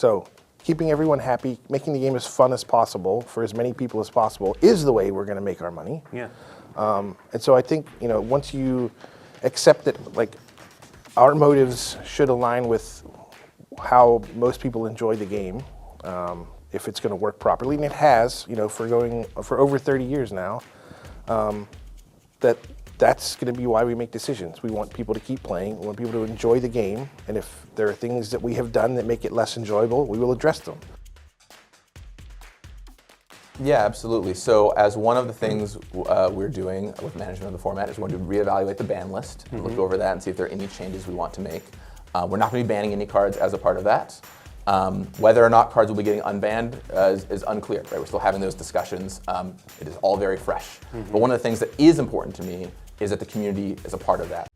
So keeping everyone happy, making the game as fun as possible for as many people as possible is the way we're going to make our money. Yeah. And so I think, once you accept that, like, our motives should align with how most people enjoy the game, if it's going to work properly, and it has, for over 30 years now, that's going to be why we make decisions. We want people to keep playing. We want people to enjoy the game. And if there are things that we have done that make it less enjoyable, we will address them. Yeah, absolutely. So as one of the things we're doing with management of the format is we're going to reevaluate the ban list, look over that and see if there are any changes we want to make. We're not going to be banning any cards as a part of that. Whether or not cards will be getting unbanned is unclear. Right? We're still having those discussions. It is all very fresh. But one of the things that is important to me is that the community is a part of that.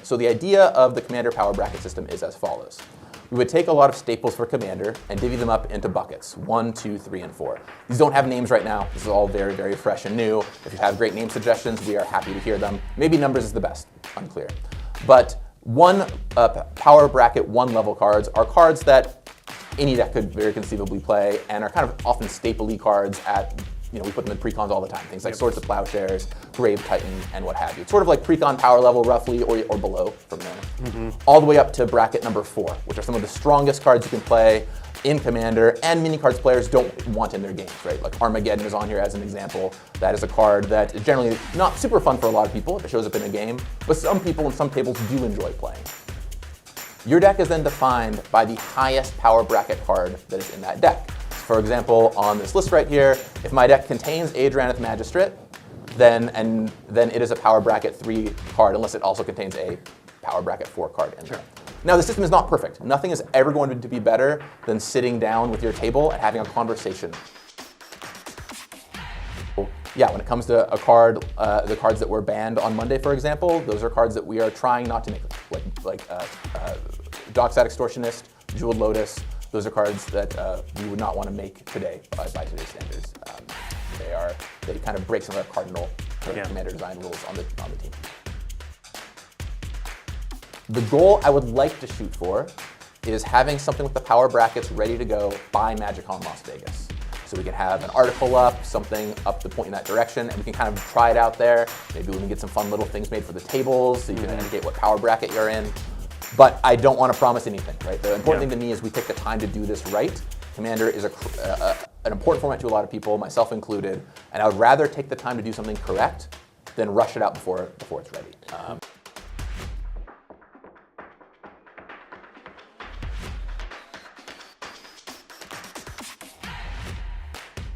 So the idea of the Commander power bracket system is as follows. We would take a lot of staples for Commander and divvy them up into buckets, 1, 2, 3, and 4. These don't have names right now. This is all very, very fresh and new. If you have great name suggestions, we are happy to hear them. Maybe numbers is the best, unclear. But one power bracket, one level cards are cards that any deck could very conceivably play and are kind of often staple-y cards at, we put them in precons all the time. Things like Swords of Plowshares, Grave Titan, and what have you. It's sort of like precon power level roughly, or below from there. All the way up to bracket number 4, which are some of the strongest cards you can play in Commander, and mini cards players don't want in their games, right? Like Armageddon is on here as an example. That is a card that is generally not super fun for a lot of people if it shows up in a game, but some people in some tables do enjoy playing. Your deck is then defined by the highest power bracket card that is in that deck. For example, on this list right here, if my deck contains Adraneth Magistrate, then it is a power bracket 3 card, unless it also contains a power bracket 4 card in there. Now, the system is not perfect. Nothing is ever going to be better than sitting down with your table and having a conversation. Yeah, when it comes to a card, the cards that were banned on Monday, for example, those are cards that we are trying not to make, like Dockside Extortionist, Jeweled Lotus. Those are cards that we would not want to make today by today's standards. They kind of break some of our cardinal Commander design rules on the team. The goal I would like to shoot for is having something with the power brackets ready to go by MagicCon Las Vegas. So we can have an article up, something up to point in that direction, and we can kind of try it out there. Maybe we can get some fun little things made for the tables so you can indicate what power bracket you're in. But I don't want to promise anything, right? The important thing to me is we take the time to do this right. Commander is an important format to a lot of people, myself included, and I would rather take the time to do something correct than rush it out before it's ready.